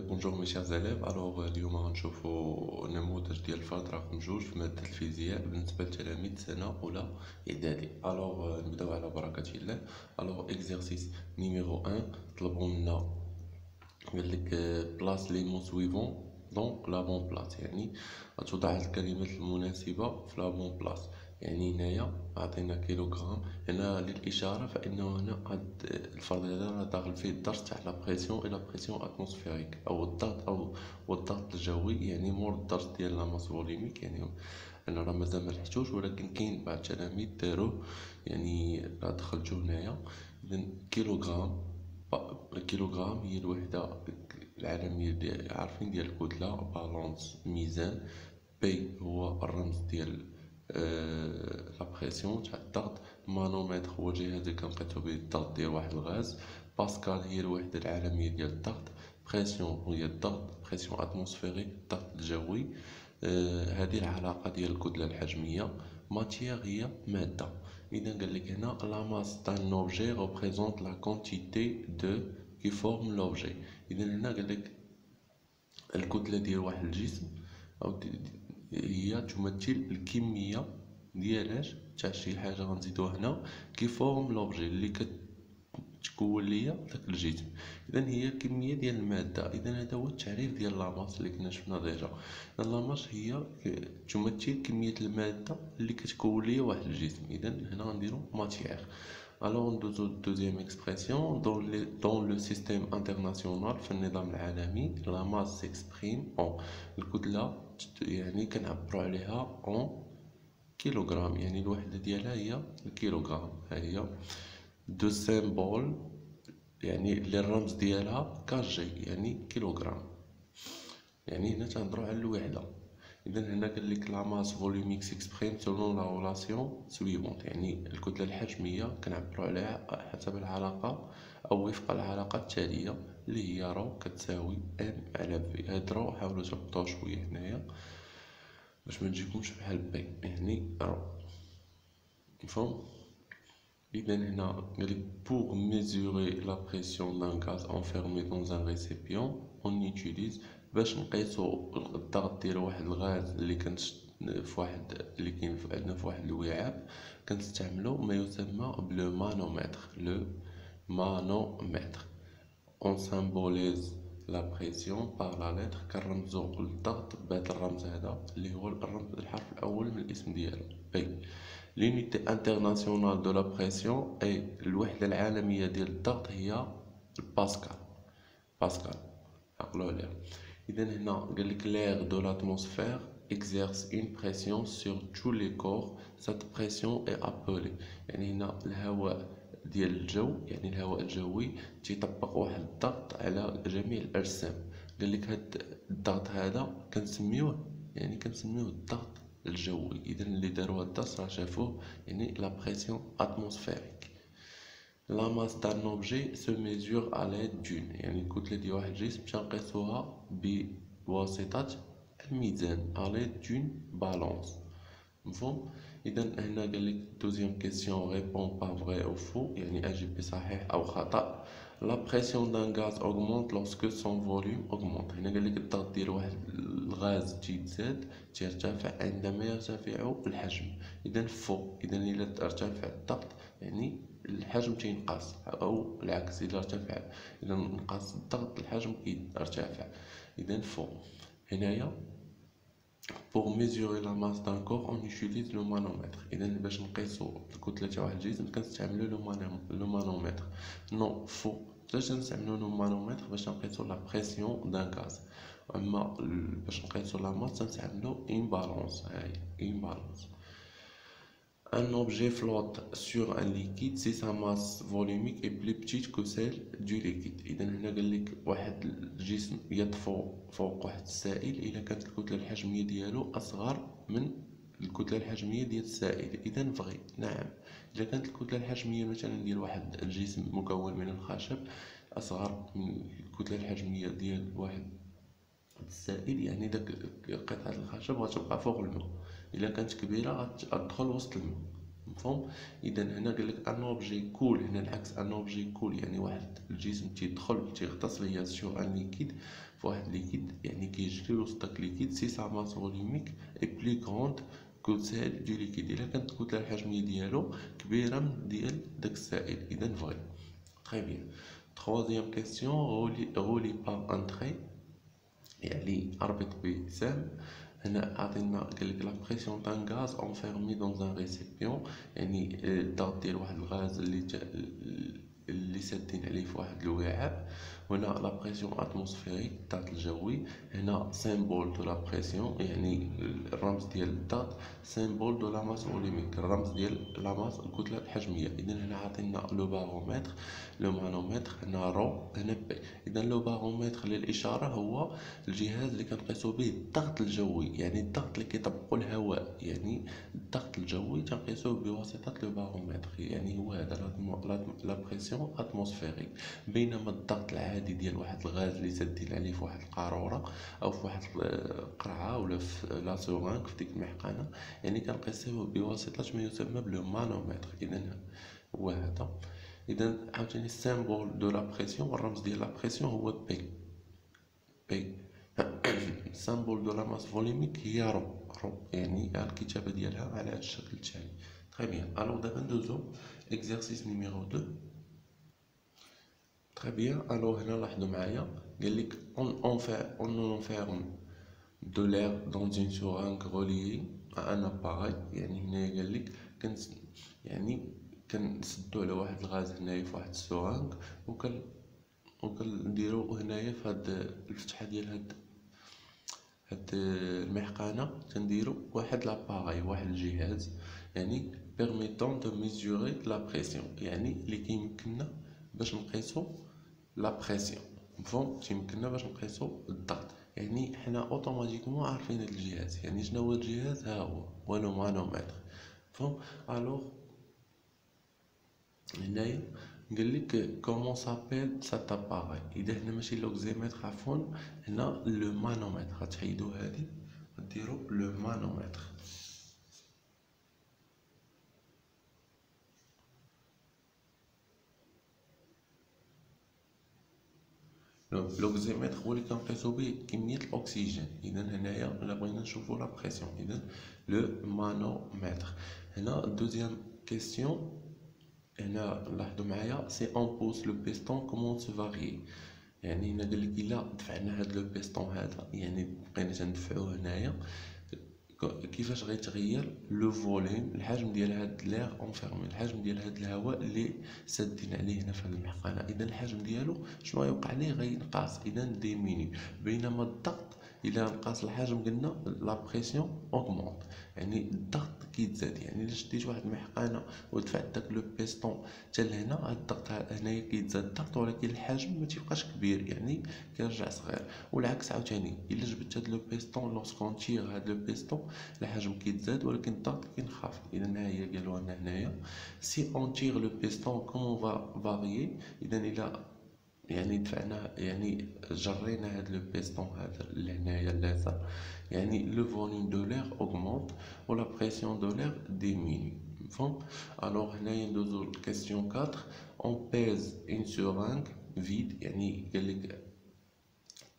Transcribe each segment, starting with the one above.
بونجور مي شيرز élèves. اليوم غنشوفوا نموذج ديال الفرد رقم جوج في مادة الفيزياء بالنسبة لتلاميذ سنة أولى إعدادي. نبداو على بركة الله. إكزرسيس نيميرو 1 طلبوا منا قالك بلاص لي مو سويفون دونك لا بون بلاص، يعني غتوضع الكلمات المناسبة في لا بون بلاص. يعني هنايا عطينا كيلوغرام، هنا للإشارة فإنه هنا هاد الفرض هذا راه داخل فيه الدرس تاع لا بريسيون إلى بريسيون أتموسفيريك أو الضغط أو الضغط الجوي، يعني مور الدرس ديال لا ماس فوليميك. يعني أنا راه مازال ملحقتوش، ولكن كاين بعض التلاميذ داروه، يعني راه دخلتو هنايا. إذا الكيلوغرام هي الوحدة العالمية ديال عارفين ديال الكتلة، بالونس ميزان. بي هو الرمز ديال لا بريسيون تاع الضغط. مانومتر هو الجهاز اللي كنقيسو به الضغط ديال واحد الغاز. باسكال هي الوحدة العالمية ديال الضغط. بريسيون هي الضغط، بريسيون اتموسفيريك الضغط الجوي. هذه العلاقة ديال الكتلة الحجمية. ماتيير هي مادة. إذا قالك هنا لا ماس دان اوبجي ريبريزونت لا كونتيتي دو كي فورم لوبجي. إذا هنا قالك الكتلة ديال واحد الجسم أو هي تمثل الكمية ديالاش تاع شي حاجة غنزيدوها هنا كي فورم لوبجي اللي كتكون ليا داك الجسم. إذا هي الكمية ديال المادة. إذا هذا هو التعريف ديال لاماس اللي كنا شفنا ديجا. لاماس هي تمثل كمية المادة اللي كتكون ليا واحد الجسم. إذا هنا غنديرو ماتيير. Alors, deuxième expression, dans le système international, في النظام العالمي, la masse s'exprime en الكتلة، يعني كنعبرو عليها en كيلوغرام، يعني الوحدة ديالها هي الكيلوغرام. ها هي دو سيمبول، يعني اللي الرمز ديالها كاجي يعني كيلوغرام، يعني هنا تنهضرو على الوحدة. إذا هنا قالك لا ماس فوليميك سيكسبريم سولون لا رولاسيون سويفونت، يعني الكتلة الحجمية كنعبرو عليها حسب العلاقة أو وفق العلاقة التالية اللي هي رو كتساوي ام على في. هاد رو حاولو تربطوها شوية هنايا باش متجيكمش بحال بي، يعني رو مفهوم. إذا هنا قالك pour mesurer la pression d'un gaz enfermé dans un récipient on utilise، باش نقيسو الضغط ديال واحد الغاز اللي كانت في واحد اللي كاين عندنا في واحد الوعاء، كنستعملو ما يسمى بلو مانومتر. لو مانومتر on symbolise la pression par la lettre، كنرمزو الضغط بهذا الرمز هذا اللي هو الحرف الأول من الاسم ديالو بي. l'unité internationale de la pression أي الوحدة العالمية ديال الضغط هي الباسكال. باسكال عقلوا عليها. إذا هنا قالك l'air de l'atmosphère exerce une pression sur tous les corps. cette pression est appelée، يعني هنا الهواء ديال الجو، يعني الهواء الجوي تيطبق واحد الضغط على جميع الأجسام. قالك هاد الضغط هذا كنسميوه الضغط الجوي. إذا اللي داروا هاد الدرس راه شافوه، يعني لا بريسيون اتموسفيريك. لا ماس دان اوبجي سو ميزور ا ليد دون، يعني الكتلة ديال واحد الجسم تنقيسوها بواسطة الميزان ا ليد دون بالونس، مفهوم. إذا هنا قالك دوزيام كيسيون ريبون با فري أو فو، يعني أجب بصحيح أو خطأ. لا بريسيون دان غاز أوغمونت لوسكو سون فوليوم أوغمونت، هنا قالك الضغط ديال واحد الغاز تيتزاد تيرتفع عندما يرتفع الحجم. إذا فو، إذا إلا ارتفع الضغط يعني الحجم تينقص، أو العكس إذا ارتفع، إذا نقص الضغط الحجم كيرتفع. إذا فو. هنايا pour mesurer la masse d'un corps on utilise le manomètre. إذا باش نقيسو الكتلة تاع واحد الجسم كنستعملو لو مانومتر. نو فو، علاش نستعملو لو مانومتر؟ باش نقيسو لا بريسيون دان غاز. اما باش نقيسو لا ماس تنستعملو اون بالونس. هاهي اون بالونس. Un objet flotte sur un liquide si sa masse volumique est plus petite que celle du liquide. إذا هنا قالك واحد الجسم يطفو فوق واحد السائل إذا كانت الكتلة الحجمية ديالو أصغر من الكتلة الحجمية ديال السائل. إذا فغي نعم، إذا كانت الكتلة الحجمية مثلا ديال واحد الجسم مكون من الخشب أصغر من الكتلة الحجمية ديال واحد السائل، يعني داك قطعة الخشب غتبقى فوق الماء. إلا كانت كبيرة غتدخل وسط الماء، مفهوم. إذا هنا قالك ان اوبجي كول، هنا العكس ان اوبجي كول يعني واحد الجسم تيدخل تيغطس ليا سور ان ليكيد فواحد ليكيد يعني كيجري وسطك ليكيد سي سا ماس فوليميك اي بلو كروند كو سيل دو ليكيد. الا كانت الكتله الحجميه ديالو كبيره من ديال داك السائل اذا فغي. تري بيان. troisième question relie par un trait يعني اربط بسهم. هنا عطينا قالك لا بريسيون تاع غاز انفيرمي دون ان ريسيبيون يعني الضغط ديال واحد الغاز اللي سادين عليه في واحد الوعاء. هنا لا بريسيون اتموسفيريك الضغط الجوي. هنا سيمبول دو لا بريسيون يعني الرمز ديال الضغط. سيمبول دو لا ماس فوليميك الرمز ديال لا ماس الكتله الحجميه. اذا هنا عطينا لو بارومتر لو مانومتر هنا رو هنا بي. اذا لو بارومتر للاشاره هو الجهاز اللي كنقيسو به الضغط الجوي يعني الضغط اللي كيطبقو الهواء يعني الضغط الجوي تنقيسوه بواسطه لو بارومتر يعني هو هذا لا بريسيون اتموسفيريك. بينما الضغط العادي ديال واحد الغاز اللي سادين عليه في واحد القاروره او في واحد القرعه ولا في لا سورانك في ديك المحقنه يعني كنقيسوه بواسطه ما يسمى بلو مانومتر. اذا هو هذا. اذا عاوتاني السيمبول دو لا بريسيون الرمز ديال لا بريسيون هو بي. بي السيمبول دو لا ماس فوليميك هي رو يعني الكتابه ديالها على هذا الشكل التالي. تري بيان. الوغ دابا ندوزو اكزرسيس نيميرو 2. تري بيان. الوغ هنا لاحظوا معايا قالك on enferme de l'air dans une seringue reliée à un appareil يعني هنا قالك يعني كنسدو على واحد الغاز هنايا في واحد السورانك وكنديرو هنايا في هاد الفتحه ديال هاد المحقنه تنديرو واحد لاباراي واحد الجهاز يعني permettant de mesurer la pression يعني اللي كيمكننا باش نقيسو لا بريسيون. مفهوم تيمكننا باش نقيسو الضغط يعني حنا اوتوماتيكمون عارفين هاد الجهاز يعني شنو هو الجهاز هو لو مانومتر. مفهوم. الوغ هنايا قالك كومون سابيل سات اباراي. اذا هنا ماشي لوكزيمتر عفوا هنا لو مانومتر غتحيدو هادي غديرو لو مانومتر. لوكزيمتر هو اللي كنقيسو به كميه الاكسجين. اذا هنايا الا بغينا نشوفو لا بريسيون اذا لو مانومتر. هنا دوزيام كيسيون هنا لاحظوا معايا سي اون بوس لو بيستون كومون سو فاريي يعني هنا قالك الا دفعنا هاد لو بيستون هذا يعني بقينا تندفعوه هنايا كيفاش غيتغير لو فوليوم الحجم ديال هاد لير اونفيرمي الحجم ديال هاد الهواء اللي سادين عليه هنا في هاد المحقنه. اذا الحجم ديالو شنو غيوقع ليه غينقص اذا ديميني. بينما الضغط الا نقص الحجم قلنا لا بريسيون اوغمونط يعني الضغط كيتزاد يعني الا شديت واحد المحقنه ودفعت داك لو بيستون حتى لهنا هاد الضغط هنايا كيتزاد الضغط ولكن الحجم ما تيبقاش كبير يعني كيرجع صغير. والعكس عاوتاني الا جبت هاد لو بيستون لوسكون تيغ هاد لو بيستون الحجم كيتزاد ولكن الضغط كينخفض. اذا ها هي قالوا لنا هنايا سي اون تيغ لو بيستون كومون فاريي. اذا الا يعني دفعنا يعني جرينا هاد لو بيستون هذا لهنايا اليسار يعني لو فوليوم دو لير اوغمونط و لا بريسيون دو لير ديميني. مفهوم. الوغ هنايا ندوزو لكيسيون 4 اون بيز اون سورانغ فيد يعني قالك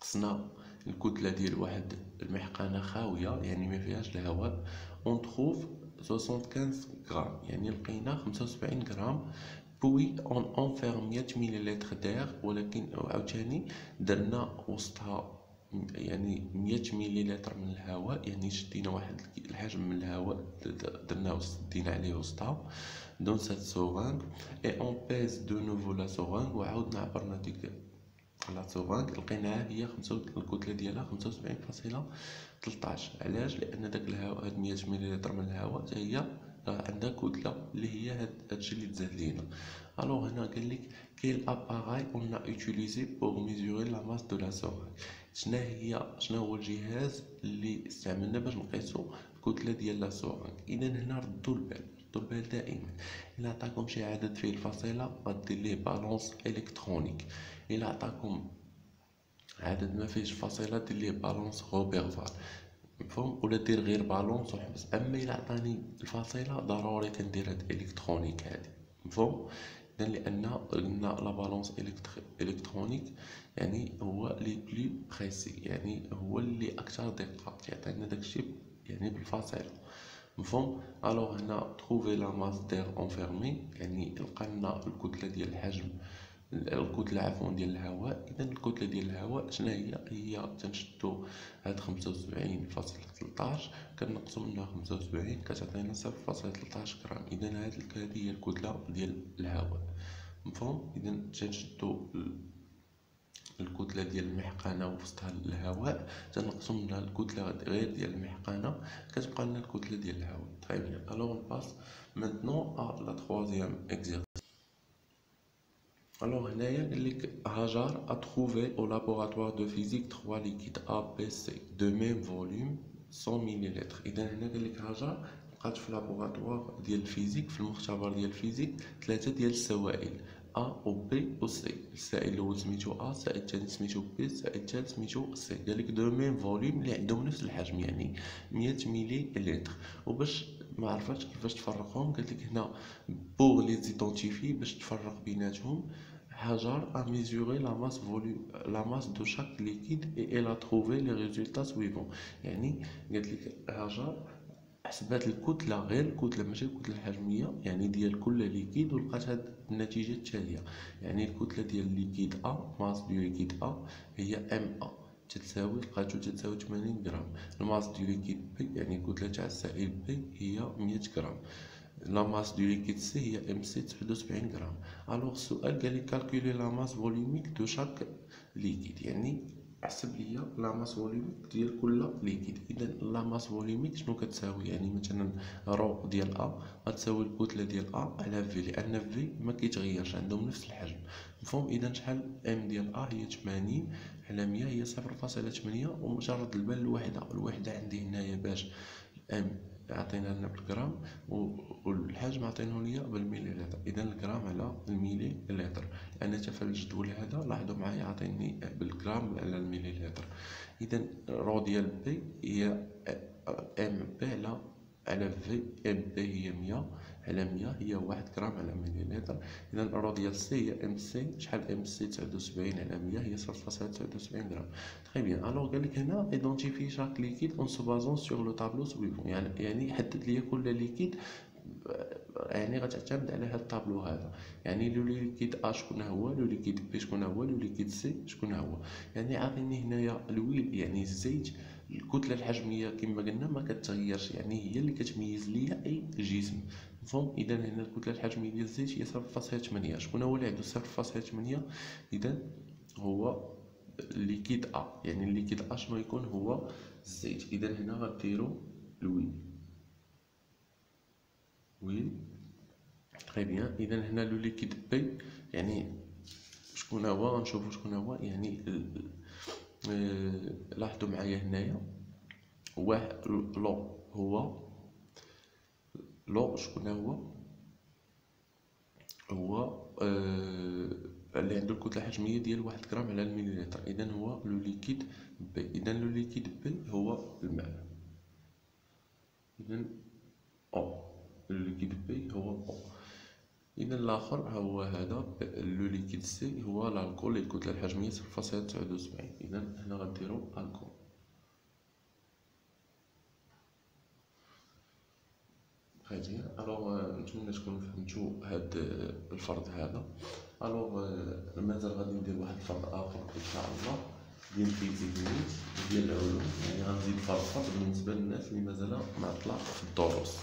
قسنا الكتله ديال واحد المحقنه خاويه يعني ما فيهاش الهواء. اون تروف 75 غرام يعني لقينا 75 غرام. بوي اون انفيرم 100 مليلتر دير ولكن عاوتاني درنا وسطها يعني 100 مليلتر من الهواء يعني شدينا واحد الحجم من الهواء درناه سدينا عليه وسطها دون سات سورانغ اي اون بيز دو نوفو لا سورانغ وعاودنا عبرنا ديك لا سورانغ لقيناها هي الكتله ديالها 75.13. علاش؟ لان داك الهواء هاد 100 مليلتر من الهواء حتى هي عندها كتله اللي هي هاد الشيء اللي تزاد لينا. الوغ هنا قالك كاين اباراي اون اوتيليزي بوغ ميزوري لا ماس دو لا سورانغ. شنو هو الجهاز اللي استعملنا باش نقيسو الكتله ديال لا سورانغ. اذا هنا ردوا البال دائما الا عطاكم شي عدد فيه الفصيله غدير ليه بالونس الكترونيك. الا عطاكم عدد ما فيهش فصيله دير ليه بالونس غوبيرفال. مفهوم. ولا دير غير بالونس وحبس. اما الا عطاني الفصيله ضروري كندير هاد الكترونيك هادي. مفهوم. إذا لأن قلنا لا بالونس إلكترونيك يعني هو لي بلو بريسي، يعني هو اللي أكثر دقة، يعطينا داكشي يعني بالفاصلة، مفهوم. الوغ هنا تروفي لا ماس دير انفيرمي، يعني لقالنا الكتلة ديال الحجم، الكتلة عفوا ديال الهواء. إذا الكتلة ديال الهواء شنو هي تنشدو هاد 75.13 كنقصو منها 75 كتعطينا 0.13 غرام. إذا هادي هي الكتلة ديال الهواء، مفهوم. إذا تنشدو الكتلة ديال المحقنة وسطها الهواء تنقصو منها الكتلة غير ديال المحقنة كتبقى لنا الكتلة ديال الهواء. تري بيان. الوغ نباس مانتنون ا لا تخوازيام اكزيرسيس. Alors, Hajar a trouvé au laboratoire de physique 3 liquides A, B, C de même volume 100 ml. إذا هنا قال لك هاجر لقات في اللابوغاتوار ديال الفيزيك، في المختبر ديال الفيزيك 3 ديال السوائل A و B و C. السائل الأول سميتو A، السائل الثاني سميتو B، السائل الثالث سميتو C. قال لك دو ميم فوليوم اللي عندهم نفس الحجم، يعني 100 ملي لتر. وباش ما عرفتش كيفاش تفرقهم، قالت لك هنا بوغ لي زيدونتيفي باش تفرق بيناتهم. Hajar a mesuré la masse de chaque liquide et elle a trouvé les résultats suivants. يعني قالت لك هاجر حسبات الكتلة، غير الكتلة ماشي الكتلة الحجمية، يعني ديال كل ليكيد، ولقات هاد النتيجة التالية. يعني الكتلة ديال الليكيد A، ماس دو ليكيد A هي ام A تتساوي، لقاتو تتساوي 80 غرام. الماس دو ليكيد B يعني الكتلة تاع السائل B هي 100 غرام. لا ماس دو ليكيد سي هي ام سي 79 غرام. الوغ السؤال قال لي كالكولي لا ماس فوليوميك دو شاك ليكيد، يعني احسب ليا لا ماس فوليوميك ديال كل ليكيد. اذا لا ماس فوليوميك شنو كتساوي؟ يعني مثلا رو ديال ا غتساوي الكتله ديال ا على في، لان في ما كيتغيرش، عندهم نفس الحجم، مفهوم. اذا شحال ام ديال ا هي 80 على 100 هي 0.8. ومجرد البال الوحده عندي هنايا باش ام عطينا لنا بالغرام والحجم عطيناه ليا بالمليلتر. اذا الغرام على المليلتر، لان حتى في الجدول هذا لاحظوا معايا عطيني بالغرام على المليلتر. اذا رو ديال بي هي ام بي على في، ام بي هي 100 على 100 هي 1 غرام على مليلتر. اذا الرو ديال سي هي ام سي، شحال ام سي 79 على 100 هي 0.79 غرام. تري بيان. الوغ قال لك هنا ايدونتيفي شاك ليكيد اون سو بازون سور لو طابلو سويفون، يعني حدد لي كل ليكيد، يعني غتعتمد على هذا الطابلو هذا. يعني لو ليكيد ا شكون هو، لو ليكيد بي شكون هو، لو ليكيد سي شكون هو. يعني عاطيني هنايا الويل يعني الزيت، الكتله الحجميه كما قلنا ما كتغيرش، يعني هي اللي كتميز ليا اي جسم، مفهوم. اذا هنا الكتله الحجميه ديال الزيت هي 0.8. شكون هو اللي عنده 0.8؟ اذا هو ليكيد ا، يعني الليكيد ا شنو يكون؟ هو الزيت. اذا هنا غديروا الويل تري بيان. اذا هنا لو ليكيد بي يعني شكون هو؟ غنشوفوا شكون هو. يعني لاحظوا معايا هنايا واحد لو هو لو شكون هو اللي عنده الكتله الحجميه ديال 1 غرام على المليلتر. اذا هو لو ليكيد بي. اذا لو ليكيد بي هو الماء. اذا او لو ليكيد بي هو او. اذا الاخر هو هذا لو ليكيد سي هو الكحول، الكتله الحجميه 0.79. اذا هنا غنديروا الكحول. هادي الوغ نتمنى تكونوا فهمتوا هاد الفرض هذا. الوغ مازال غادي ندير واحد الفرض اخر ان شاء الله ديال الفيزيك ديال العلوم، يعني غنزيد فرض بالنسبه للناس اللي مازال معطله في الدروس.